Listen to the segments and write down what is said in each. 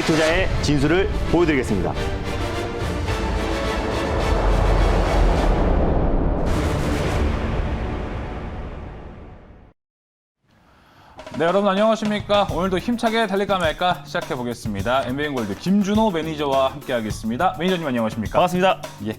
투자의 진수를 보여드리겠습니다. 네, 여러분 안녕하십니까? 오늘도 힘차게 달릴까 말까 시작해 보겠습니다. 엠비엔골드 김준호 매니저와 함께하겠습니다. 매니저님 안녕하십니까? 반갑습니다. 예.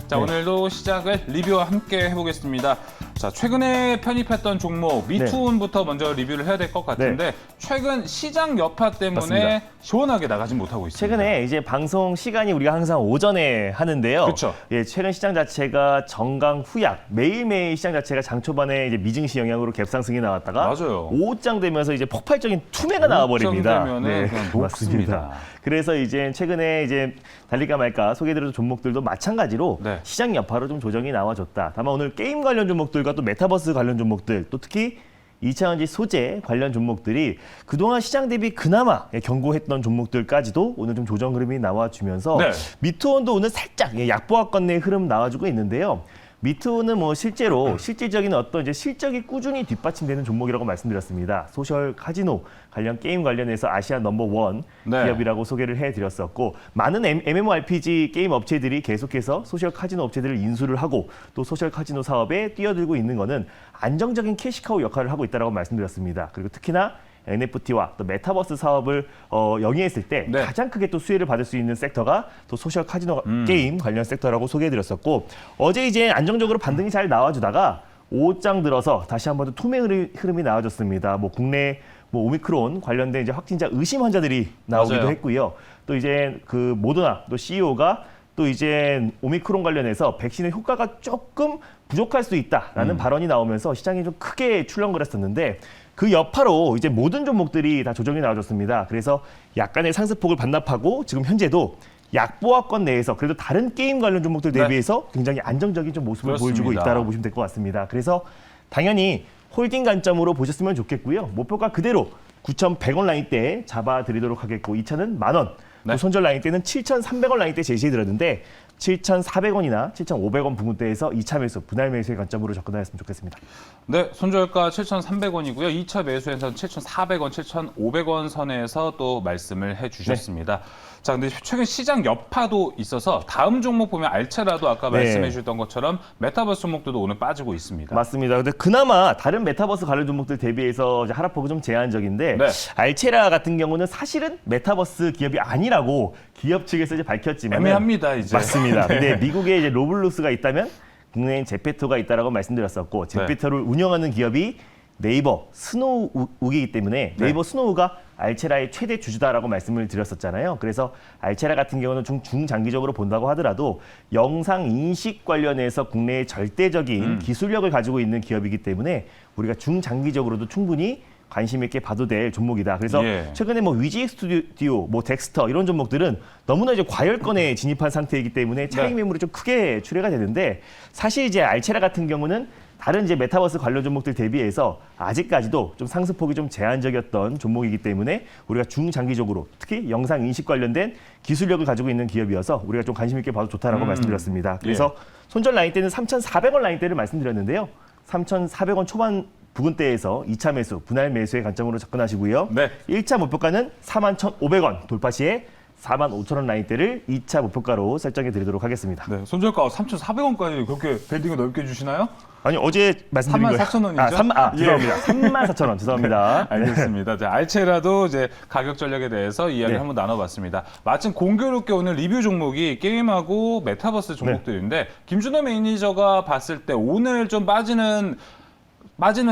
자, 오늘도 시작을 리뷰와 함께 해보겠습니다. 자, 최근에 편입했던 종목 미투온부터 먼저 리뷰를 해야 될 것 같은데 최근 시장 여파 때문에 맞습니다. 시원하게 나가지 못하고 있습니다. 최근에 이제 방송 시간이 우리가 항상 오전에 하는데요. 그렇죠. 예, 최근 시장 자체가 정강 후약, 매일매일 시장 자체가 장 초반에 이제 미증시 영향으로 갭상승이 나왔다가 맞아요. 오후장 되면서 이제 폭발적인 투매가 나와버립니다. 되면은 그냥 녹습니다. 그래서 이제 최근에 이제 달릴까 말까 소개해드린 종목들도 마찬가지로 네. 시장 여파로 좀 조정이 나와줬다. 다만 오늘 게임 관련 종목들과 또 메타버스 관련 종목들, 또 특히 2차전지 소재 관련 종목들이 그동안 시장 대비 그나마 견고했던 종목들까지도 오늘 좀 조정 흐름이 나와주면서 네. 미투온도 오늘 살짝 약보합권 내 흐름 나와주고 있는데요. 미투는 뭐 실제로 실질적인 어떤 이제 실적이 꾸준히 뒷받침되는 종목이라고 말씀드렸습니다. 소셜 카지노 관련 게임 관련해서 아시아 넘버원 네. 기업이라고 소개를 해드렸었고 많은 MMORPG 게임 업체들이 계속해서 소셜 카지노 업체들을 인수를 하고 또 소셜 카지노 사업에 뛰어들고 있는 거는 안정적인 캐시카우 역할을 하고 있다고 말씀드렸습니다. 그리고 특히나 NFT와 또 메타버스 사업을 영위했을 때 네. 가장 크게 또 수혜를 받을 수 있는 섹터가 또 소셜 카지노 게임 관련 섹터라고 소개해드렸었고 어제 이제 안정적으로 반등이 잘 나와주다가 오후장 들어서 다시 한번 또 투매 흐름이 나와줬습니다. 뭐 국내 뭐 오미크론 관련된 이제 확진자 의심 환자들이 나오기도 맞아요. 했고요. 또 이제 그 모더나 또 CEO가 또 이제 오미크론 관련해서 백신의 효과가 조금 부족할 수 있다라는 발언이 나오면서 시장이 좀 크게 출렁거렸었는데 그 여파로 이제 모든 종목들이 다 조정이 나와줬습니다. 그래서 약간의 상승폭을 반납하고 지금 현재도 약보합권 내에서 그래도 다른 게임 관련 종목들 대비해서 굉장히 안정적인 좀 모습을 그렇습니다. 보여주고 있다고 보시면 될 것 같습니다. 그래서 당연히 홀딩 관점으로 보셨으면 좋겠고요. 목표가 그대로 9,100원 라인대 잡아드리도록 하겠고 2차는 만원. 네. 또 손절 라인대는 7,300원 라인대 제시해드렸는데 7,400원이나 7,500원 부근대에서 2차 매수, 분할 매수의 관점으로 접근하였으면 좋겠습니다. 네, 손절가 7,300원이고요. 2차 매수에서는 7,400원, 7,500원 선에서 또 말씀을 해주셨습니다. 자, 근데 최근 시장 여파도 있어서 다음 종목 보면 알체라도 아까 네. 말씀해 주셨던 것처럼 메타버스 종목들도 오늘 빠지고 있습니다. 맞습니다. 근데 그나마 다른 메타버스 관련 종목들 대비해서 이제 하락폭은 좀 제한적인데 네. 알체라 같은 경우는 사실은 메타버스 기업이 아니라고 기업 측에서 이제 밝혔지만 애매합니다, 이제. 맞습니다. 네. 근데 미국에 이제 로블록스가 있다면 국내엔 제페토가 있다라고 말씀드렸었고 제페토를 운영하는 기업이 네이버 스노우이기 때문에 네이버 스노우가 알체라의 최대 주주다라고 말씀을 드렸었잖아요. 그래서 알체라 같은 경우는 중장기적으로 본다고 하더라도 영상 인식 관련해서 국내의 절대적인 기술력을 가지고 있는 기업이기 때문에 우리가 중장기적으로도 충분히 관심 있게 봐도 될 종목이다. 그래서 최근에 뭐 위지 스튜디오, 뭐 덱스터 이런 종목들은 너무나 이제 과열권에 진입한 상태이기 때문에 차익 매물이 좀 크게 출회가 되는데 사실 이제 알체라 같은 경우는 다른 이제 메타버스 관련 종목들 대비해서 아직까지도 좀 상승폭이 좀 제한적이었던 종목이기 때문에 우리가 중장기적으로 특히 영상 인식 관련된 기술력을 가지고 있는 기업이어서 우리가 좀 관심 있게 봐도 좋다라고 말씀드렸습니다. 그래서 손절 라인대는 3,400원 라인대를 말씀드렸는데요. 3,400원 초반 부근대에서 2차 매수, 분할 매수의 관점으로 접근하시고요. 네. 1차 목표가는 41,500원 돌파 시에 45,000원 라인대를 2차 목표가로 설정해 드리도록 하겠습니다. 네, 손절가 3,400원까지 그렇게 밴딩을 넓게 주시나요? 아니 어제 말씀드린 거예요. 34,000원이죠? 죄송합니다. 34,000원 죄송합니다. 알겠습니다. 자, 알체라도 이제 가격 전략에 대해서 이야기를 네. 한번 나눠봤습니다. 마침 공교롭게 오늘 리뷰 종목이 게임하고 메타버스 종목들인데 김준호 매니저가 봤을 때 오늘 좀 빠지는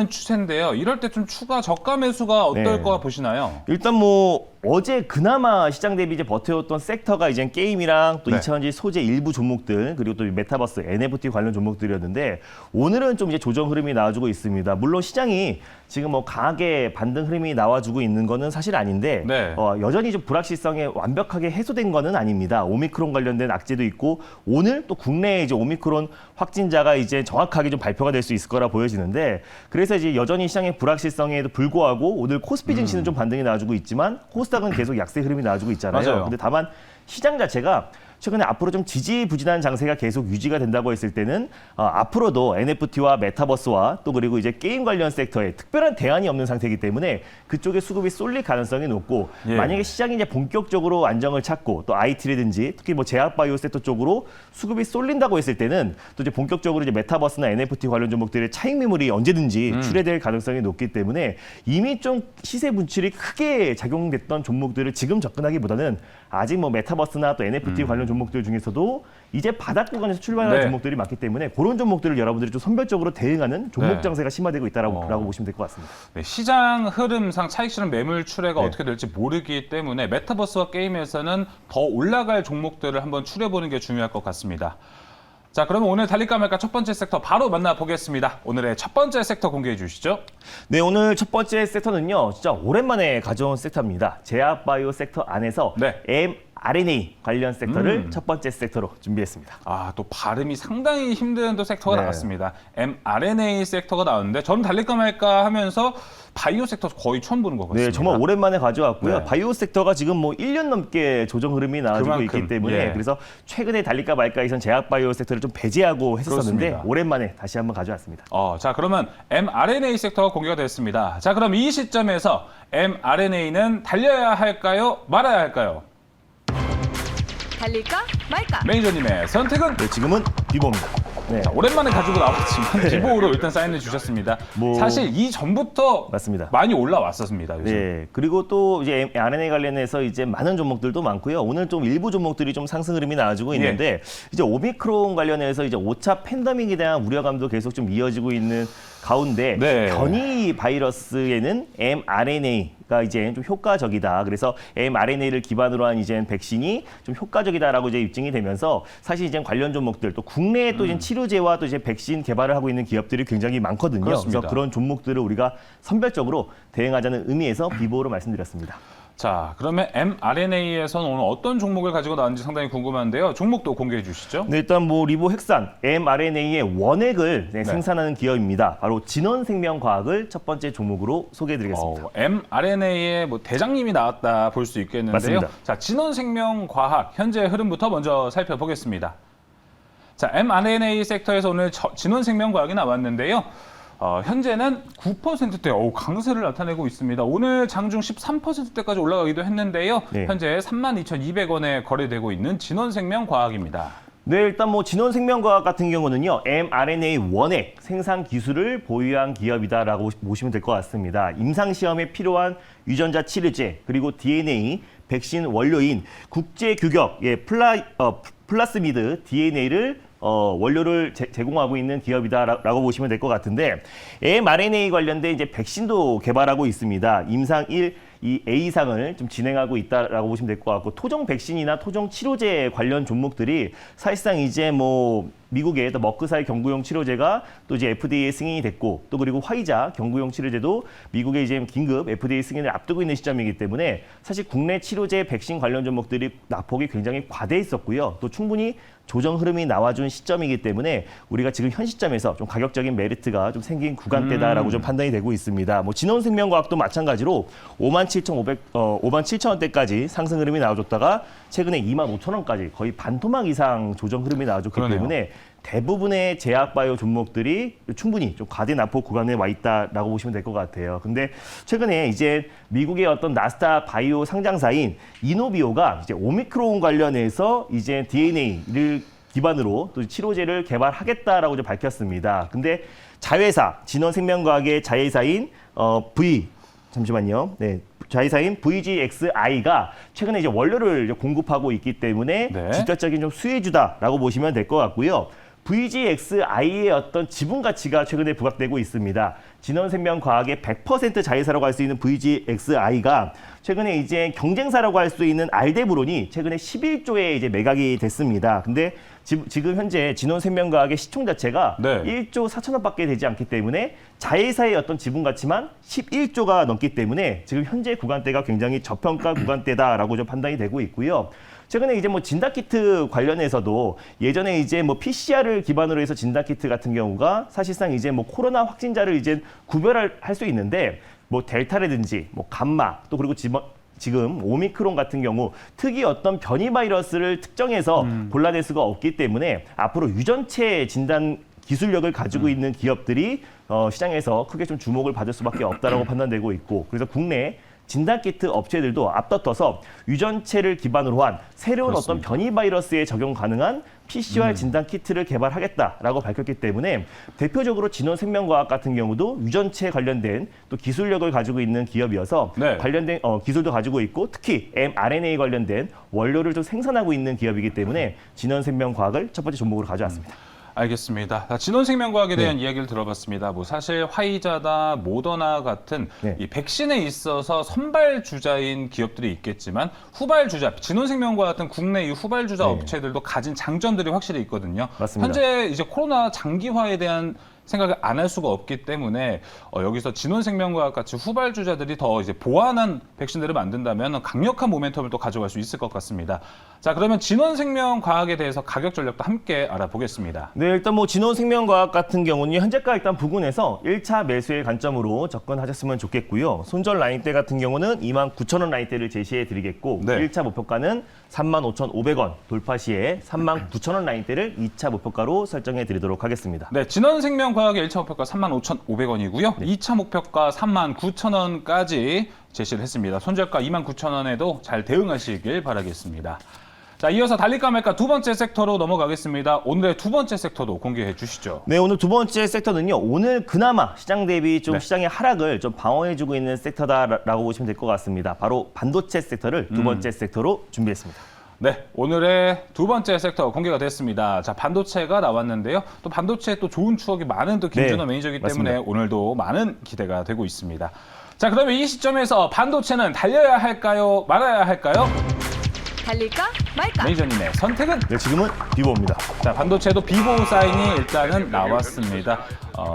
추세인데요. 이럴 때 좀 추가 저가 매수가 어떨 거 보시나요? 일단 뭐 어제 그나마 시장 대비 이제 버텨왔던 섹터가 이제 게임이랑 또 2차전지 소재 일부 종목들 그리고 또 메타버스, NFT 관련 종목들이었는데 오늘은 좀 이제 조정 흐름이 나와주고 있습니다. 물론 시장이 지금 뭐 강하게 반등 흐름이 나와주고 있는 거는 사실 아닌데 여전히 좀 불확실성이 완벽하게 해소된 거는 아닙니다. 오미크론 관련된 악재도 있고 오늘 또 국내에 이제 오미크론 확진자가 이제 정확하게 좀 발표가 될 수 있을 거라 보여지는데 그래서 이제 여전히 시장의 불확실성에도 불구하고 오늘 코스피 증시는 좀 반등이 나와주고 있지만 코스닥은 계속 약세 흐름이 나와주고 있잖아요. 맞아요. 근데 다만 시장 자체가 최근에 앞으로 좀 지지부진한 장세가 계속 유지가 된다고 했을 때는 앞으로도 NFT와 메타버스와 또 그리고 이제 게임 관련 섹터에 특별한 대안이 없는 상태이기 때문에 그쪽에 수급이 쏠릴 가능성이 높고 예. 만약에 시장이 이제 본격적으로 안정을 찾고 또 IT라든지 특히 뭐 제약바이오 섹터 쪽으로 수급이 쏠린다고 했을 때는 또 이제 본격적으로 이제 메타버스나 NFT 관련 종목들의 차익 매물이 언제든지 출회될 가능성이 높기 때문에 이미 좀 시세 분출이 크게 작용됐던 종목들을 지금 접근하기보다는 아직 뭐 메타버스나 또 NFT 관련 종목들 중에서도 이제 바닥 구간에서 출발하는 네. 종목들이 많기 때문에 그런 종목들을 여러분들이 좀 선별적으로 대응하는 종목 네. 장세가 심화되고 있다라고 보시면 될 것 같습니다. 네, 시장 흐름상 차익 실현 매물 출회가 네. 어떻게 될지 모르기 때문에 메타버스와 게임에서는 더 올라갈 종목들을 한번 추려보는 게 중요할 것 같습니다. 자, 그러면 오늘 달릴까 말까 첫 번째 섹터 바로 만나보겠습니다. 오늘의 첫 번째 섹터 공개해 주시죠. 네, 오늘 첫 번째 섹터는요. 진짜 오랜만에 가져온 섹터입니다. 제약바이오 섹터 안에서 네. mRNA 관련 섹터를 첫 번째 섹터로 준비했습니다. 아, 또 발음이 상당히 힘든 또 섹터가 네. 나왔습니다. mRNA 섹터가 나왔는데 저는 달릴까 말까 하면서 바이오 섹터 거의 처음 보는 것 같습니다. 네, 정말 오랜만에 가져왔고요. 네. 바이오 섹터가 지금 뭐 1년 넘게 조정 흐름이 나와주고 그만큼, 있기 때문에 예. 그래서 최근에 달릴까 말까에선 제약 바이오 섹터를 좀 배제하고 했었는데 그렇습니다. 오랜만에 다시 한번 가져왔습니다. 자, 그러면 mRNA 섹터가 공개가 됐습니다. 자, 그럼 이 시점에서 mRNA는 달려야 할까요? 말아야 할까요? 달릴까 말까? 매니저님의 선택은? 네, 지금은 비보입니다. 네, 자, 오랜만에 가지고 나왔지만 기보로 일단 사인을 주셨습니다. 뭐- 사실 이 전부터 맞습니다. 많이 올라왔었습니다. 요즘. 네, 그리고 또 이제 RNA 관련해서 이제 많은 종목들도 많고요. 오늘 좀 일부 종목들이 좀 상승 흐름이 나와주고 있는데 이제 오미크론 관련해서 이제 5차 팬데믹에 대한 우려감도 계속 좀 이어지고 있는 가운데 네. 변이 바이러스에는 mRNA가 이제 좀 효과적이다. 그래서 mRNA를 기반으로 한 이제 백신이 좀 효과적이다라고 이제 입증이 되면서 사실 이제 관련 종목들 또 국내에 또 이제 치료제와 또 이제 백신 개발을 하고 있는 기업들이 굉장히 많거든요. 그렇습니다. 그래서 그런 종목들을 우리가 선별적으로 대응하자는 의미에서 비보로 말씀드렸습니다. 자, 그러면 mRNA에서는 오늘 어떤 종목을 가지고 나왔는지 상당히 궁금한데요. 종목도 공개해 주시죠. 네, 일단 뭐 리보핵산 mRNA의 원액을 생산하는 기업입니다. 바로 진원생명과학을 첫 번째 종목으로 소개해드리겠습니다. mRNA의 뭐 대장님이 나왔다 볼 수 있겠는데요. 맞습니다. 자, 진원생명과학 현재 흐름부터 먼저 살펴보겠습니다. 자, mRNA 섹터에서 오늘 진원생명과학이 나왔는데요. 현재는 9%대 강세를 나타내고 있습니다. 오늘 장중 13%대까지 올라가기도 했는데요. 네. 현재 32,200원에 거래되고 있는 진원생명과학입니다. 네, 일단 뭐 진원생명과학 같은 경우는요, mRNA 원액 생산 기술을 보유한 기업이다라고 보시면 될 것 같습니다. 임상 시험에 필요한 유전자 치료제 그리고 DNA 백신 원료인 국제 규격 플라스미드 DNA를 원료를 제공하고 있는 기업이다라고 보시면 될 것 같은데 mRNA 관련된 이제 백신도 개발하고 있습니다. 임상 1, 이 A상을 좀 진행하고 있다라고 보시면 될 것 같고 토종 백신이나 토종 치료제 관련 종목들이 사실상 이제 뭐 미국의 머크사의 경구용 치료제가 또 이제 FDA 승인이 됐고 또 그리고 화이자 경구용 치료제도 미국의 이제 긴급 FDA 승인을 앞두고 있는 시점이기 때문에 사실 국내 치료제 백신 관련 종목들이 낙폭이 굉장히 과대했었고요. 또 충분히 조정 흐름이 나와준 시점이기 때문에 우리가 지금 현 시점에서 좀 가격적인 메리트가 좀 생긴 구간대다라고 좀 판단이 되고 있습니다. 뭐 진원생명과학도 마찬가지로 57,000원대까지 상승 흐름이 나와줬다가 최근에 25,000원까지 거의 반토막 이상 조정 흐름이 나와줬기 그러네요. 때문에 대부분의 제약바이오 종목들이 충분히 좀 과대 낙폭 구간에 와 있다라고 보시면 될 것 같아요. 근데 최근에 이제 미국의 어떤 나스닥 바이오 상장사인 이노비오가 이제 오미크론 관련해서 이제 DNA를 기반으로 또 치료제를 개발하겠다라고 이제 밝혔습니다. 근데 자회사 진원생명과학의 자회사인 자회사인 VGXI가 최근에 이제 원료를 이제 공급하고 있기 때문에 네. 직접적인 좀 수혜주다라고 보시면 될 것 같고요. VGXI의 어떤 지분 가치가 최근에 부각되고 있습니다. 진원생명과학의 100% 자회사라고 할 수 있는 VGXI가 최근에 이제 경쟁사라고 할 수 있는 알데브론이 최근에 11조에 이제 매각이 됐습니다. 근데 지금 현재 진원생명과학의 시총 자체가 네. 1조 4천억밖에 되지 않기 때문에 자회사의 어떤 지분 가치만 11조가 넘기 때문에 지금 현재 구간대가 굉장히 저평가 구간대다라고 좀 판단이 되고 있고요. 최근에 이제 뭐 진단키트 관련해서도 예전에 이제 뭐 PCR을 기반으로 해서 진단키트 같은 경우가 사실상 이제 뭐 코로나 확진자를 이제 구별할 수 있는데 뭐 델타라든지 뭐 감마 또 그리고 지금 오미크론 같은 경우 특이 어떤 변이 바이러스를 특정해서 골라낼 수가 없기 때문에 앞으로 유전체 진단 기술력을 가지고 있는 기업들이 시장에서 크게 좀 주목을 받을 수밖에 없다라고 판단되고 있고, 그래서 국내 진단키트 업체들도 앞다퉈서 유전체를 기반으로 한 새로운 그렇습니다. 어떤 변이 바이러스에 적용 가능한 PCR 진단키트를 개발하겠다라고 밝혔기 때문에 대표적으로 진원생명과학 같은 경우도 유전체 관련된 또 기술력을 가지고 있는 기업이어서 네. 관련된 기술도 가지고 있고 특히 mRNA 관련된 원료를 좀 생산하고 있는 기업이기 때문에 진원생명과학을 첫 번째 종목으로 가져왔습니다. 알겠습니다. 자, 진원생명과학에 대한 이야기를 들어봤습니다. 뭐 사실 화이자나 모더나 같은 네. 이 백신에 있어서 선발 주자인 기업들이 있겠지만 후발 주자, 진원생명과 같은 국내 이 후발 주자 네. 업체들도 가진 장점들이 확실히 있거든요. 맞습니다. 현재 이제 코로나 장기화에 대한 생각을 안 할 수가 없기 때문에 여기서 진원생명과학 같이 후발 주자들이 더 이제 보완한 백신들을 만든다면 강력한 모멘텀을 또 가져갈 수 있을 것 같습니다. 자, 그러면 진원생명과학에 대해서 가격 전략도 함께 알아보겠습니다. 네, 일단 뭐 진원생명과학 같은 경우는 현재가 일단 부근에서 1차 매수의 관점으로 접근하셨으면 좋겠고요. 손절 라인대 같은 경우는 29,000원 라인대를 제시해 드리겠고 네. 1차 목표가는 35,500원 돌파 시에 39,000원 라인대를 2차 목표가로 설정해 드리도록 하겠습니다. 네, 진원생명과학의 1차 목표가 35,500원이고요. 네. 2차 목표가 39,000원까지 제시를 했습니다. 손절가 29,000원에도 잘 대응하시길 바라겠습니다. 자, 이어서 달릴까 말까 두 번째 섹터로 넘어가겠습니다. 오늘의 두 번째 섹터도 공개해 주시죠. 네, 오늘 두 번째 섹터는요. 오늘 그나마 시장 대비 좀 네. 시장의 하락을 좀 방어해주고 있는 섹터다라고 보시면 될 것 같습니다. 바로 반도체 섹터를 두 번째 섹터로 준비했습니다. 네, 오늘의 두 번째 섹터 공개가 됐습니다. 자, 반도체가 나왔는데요. 또 반도체에 또 좋은 추억이 많은 또 김준호 네, 매니저이기 맞습니다. 때문에 오늘도 많은 기대가 되고 있습니다. 자, 그러면 이 시점에서 반도체는 달려야 할까요? 말아야 할까요? 달릴까 말까? 매니저님의 선택은? 네, 지금은 비보입니다. 자, 반도체도 비보 사인이 일단은 나왔습니다.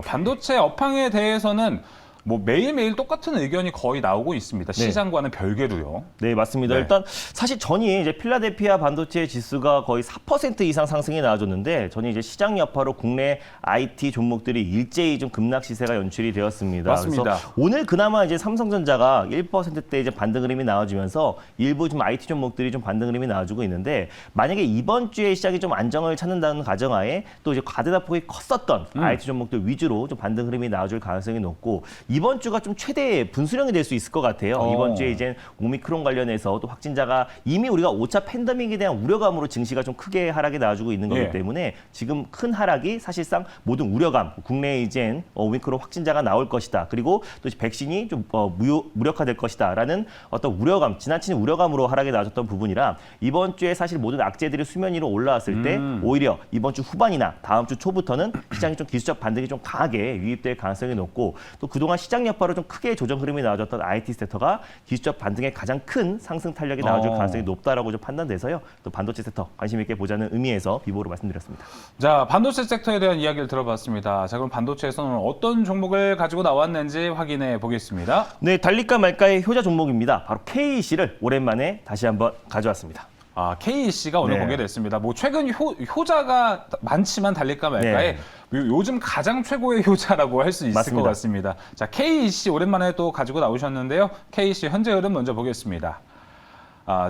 반도체 업황에 대해서는 뭐 매일매일 똑같은 의견이 거의 나오고 있습니다. 네. 시장과는 별개로요. 네, 맞습니다. 네. 일단 사실 전이 이제 필라델피아 반도체 지수가 거의 4% 이상 상승이 나와줬는데 전이 이제 시장 여파로 국내 IT 종목들이 일제히 좀 급락 시세가 연출이 되었습니다. 맞습니다. 그래서 오늘 그나마 이제 삼성전자가 1%대 이제 반등 흐름이 나와주면서 일부 좀 IT 종목들이 좀 반등 흐름이 나와주고 있는데 만약에 이번 주에 시장이 좀 안정을 찾는다는 가정하에 또 이제 과대다폭이 컸었던 IT 종목들 위주로 좀 반등 흐름이 나와줄 가능성이 높고 이번 주가 좀 최대 분수령이 될 수 있을 것 같아요. 이번 주에 이제 오미크론 관련해서 또 확진자가 이미 우리가 5차 팬데믹에 대한 우려감으로 증시가 좀 크게 하락이 나와주고 있는 거기 예. 때문에 지금 큰 하락이 사실상 모든 우려감, 국내에 이젠 오미크론 확진자가 나올 것이다. 그리고 또 백신이 좀 무력화될 것이다라는 어떤 우려감, 지나치는 우려감으로 하락이 나와줬던 부분이라 이번 주에 사실 모든 악재들이 수면 위로 올라왔을 때 오히려 이번 주 후반이나 다음 주 초부터는 시장이 좀 기술적 반등이 좀 강하게 유입될 가능성이 높고 또 그동안 시장 여파로 좀 크게 조정 흐름이 나와줬던 IT 섹터가 기술적 반등에 가장 큰 상승 탄력이 나와줄 가능성이 높다라고 좀 판단돼서요. 또 반도체 섹터 관심 있게 보자는 의미에서 비보로 말씀드렸습니다. 자, 반도체 섹터에 대한 이야기를 들어봤습니다. 자, 그럼 반도체에서는 어떤 종목을 가지고 나왔는지 확인해 보겠습니다. 네, 달릴까 말까의 효자 종목입니다. 바로 KEC를 오랜만에 다시 한번 가져왔습니다. KEC가 오늘 네. 공개됐습니다. 뭐 최근 효자가 많지만 달릴까 말까에 네. 요즘 가장 최고의 효자라고 할 수 있을 맞습니다. 것 같습니다. 자, KEC 오랜만에 또 가지고 나오셨는데요. KEC 현재 흐름 먼저 보겠습니다.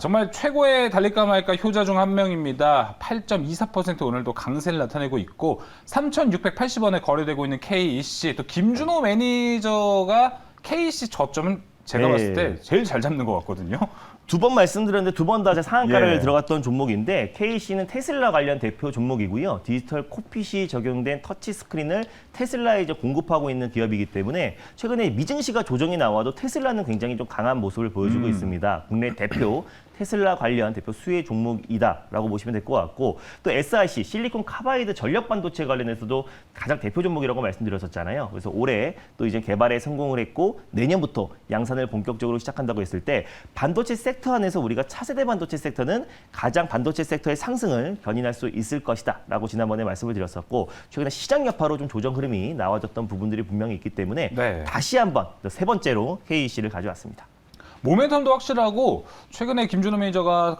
정말 최고의 달릴까 말까 효자 중 한 명입니다. 8.24% 오늘도 강세를 나타내고 있고 3,680원에 거래되고 있는 KEC. 또 김준호 매니저가 KEC 저점은 제가 네. 봤을 때 제일 잘 잡는 것 같거든요. 두 번 말씀드렸는데 두 번 다 상한가를 예. 들어갔던 종목인데 KEC는 테슬라 관련 대표 종목이고요. 디지털 코핏이 적용된 터치 스크린을 테슬라에 이제 공급하고 있는 기업이기 때문에 최근에 미증시가 조정이 나와도 테슬라는 굉장히 좀 강한 모습을 보여주고 있습니다. 국내 대표 테슬라 관련 대표 수혜 종목이다라고 보시면 될 것 같고 또 SiC 실리콘 카바이드 전력 반도체 관련해서도 가장 대표 종목이라고 말씀드렸었잖아요. 그래서 올해 또 이제 개발에 성공을 했고 내년부터 양산을 본격적으로 시작한다고 했을 때 반도체 섹터 안에서 우리가 차세대 반도체 섹터는 가장 반도체 섹터의 상승을 견인할 수 있을 것이다라고 지난번에 말씀을 드렸었고 최근에 시장 여파로 좀 조정 흐름이 나와졌던 부분들이 분명히 있기 때문에 네. 다시 한번 세 번째로 KEC를 가져왔습니다. 모멘텀도 확실하고 최근에 김준호 매니저가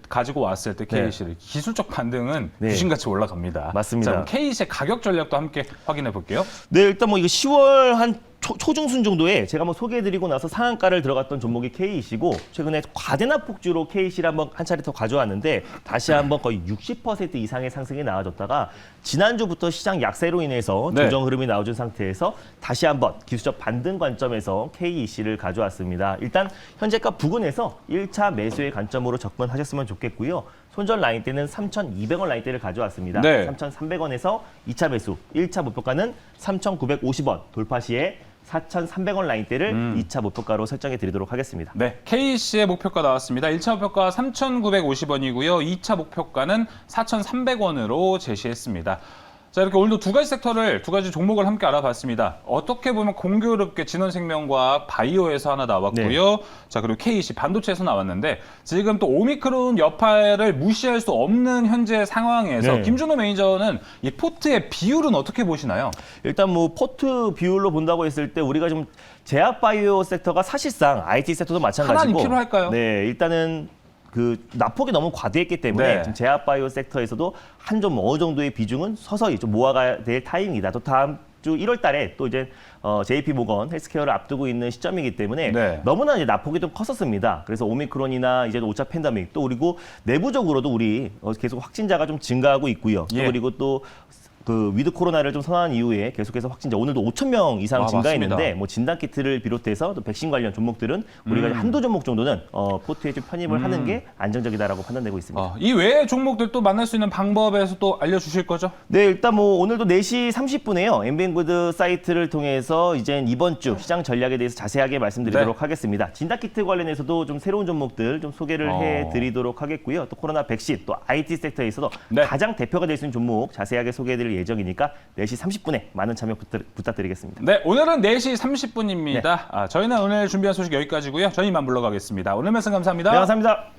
가지고 왔을 때 네. KEC를 기술적 반등은 네. 귀신같이 올라갑니다. 맞습니다. 자, KEC의 가격 전략도 함께 확인해 볼게요. 네, 일단 뭐 이거 10월 한 초중순 정도에 제가 한번 소개해드리고 나서 상한가를 들어갔던 종목이 KEC고 최근에 과대납 폭주로 KEC를 한번 한 차례 더 가져왔는데 다시 한번 거의 60% 이상의 상승이 나와줬다가 지난주부터 시장 약세로 인해서 네. 조정 흐름이 나와준 상태에서 다시 한번 기술적 반등 관점에서 KEC를 가져왔습니다. 일단 현재가 부근에서 1차 매수의 관점으로 접근하셨으면 좋겠고요. 손절 라인대는 3,200원 라인대를 가져왔습니다. 네. 3,300원에서 2차 매수, 1차 목표가는 3,950원, 돌파 시에 4,300원 라인대를 2차 목표가로 설정해 드리도록 하겠습니다. 네, KEC의 목표가 나왔습니다. 1차 목표가 3,950원이고요. 2차 목표가는 4,300원으로 제시했습니다. 자, 이렇게 오늘도 두 가지 종목을 함께 알아봤습니다. 어떻게 보면 공교롭게 진원생명과학 바이오에서 하나 나왔고요. 자, 그리고 KEC 반도체에서 나왔는데 지금 또 오미크론 여파를 무시할 수 없는 현재 상황에서 네. 김준호 매니저는 이 포트의 비율은 어떻게 보시나요? 일단 뭐 포트 비율로 본다고 했을 때 우리가 좀 제약 바이오 섹터가 사실상 IT 섹터도 마찬가지고 하나는 필요할까요? 네, 일단은 그 납폭이 너무 과대했기 때문에 네. 지금 제약 바이오 섹터에서도 한 좀 어느 정도의 비중은 서서히 좀 모아가야 될 타이밍이다. 또 다음 주 1월 달에 또 이제 JP 모건 헬스케어를 앞두고 있는 시점이기 때문에 네. 너무나 이제 납폭이 좀 컸었습니다. 그래서 오미크론이나 이제 5차 팬데믹 또 그리고 내부적으로도 우리 계속 확진자가 좀 증가하고 있고요. 또 예. 그리고 또 그 위드 코로나를 좀 선언한 이후에 계속해서 확진자 오늘도 5천 명 이상 증가했는데 맞습니다. 뭐 진단키트를 비롯해서 또 백신 관련 종목들은 우리가 한두 종목 정도는 포트에 좀 편입을 하는 게 안정적이다라고 판단되고 있습니다. 이 외의 종목들 또 만날 수 있는 방법에서 또 알려주실 거죠? 네, 일단 뭐 오늘도 4시 30분에요. 엠비앵구드 사이트를 통해서 이제 이번 주 시장 전략에 대해서 자세하게 말씀드리도록 네. 하겠습니다. 진단키트 관련해서도 좀 새로운 종목들 좀 소개를 해드리도록 하겠고요. 또 코로나 백신, 또 IT 섹터에서도 네. 가장 대표가 될 수 있는 종목 자세하게 소개해드릴 예정이니까 4시 30분에 많은 참여 부탁드리겠습니다. 네, 오늘은 4시 30분입니다. 저희는 오늘 준비한 소식 여기까지고요. 저희 이만 물러가겠습니다. 오늘 말씀 감사합니다. 네, 감사합니다.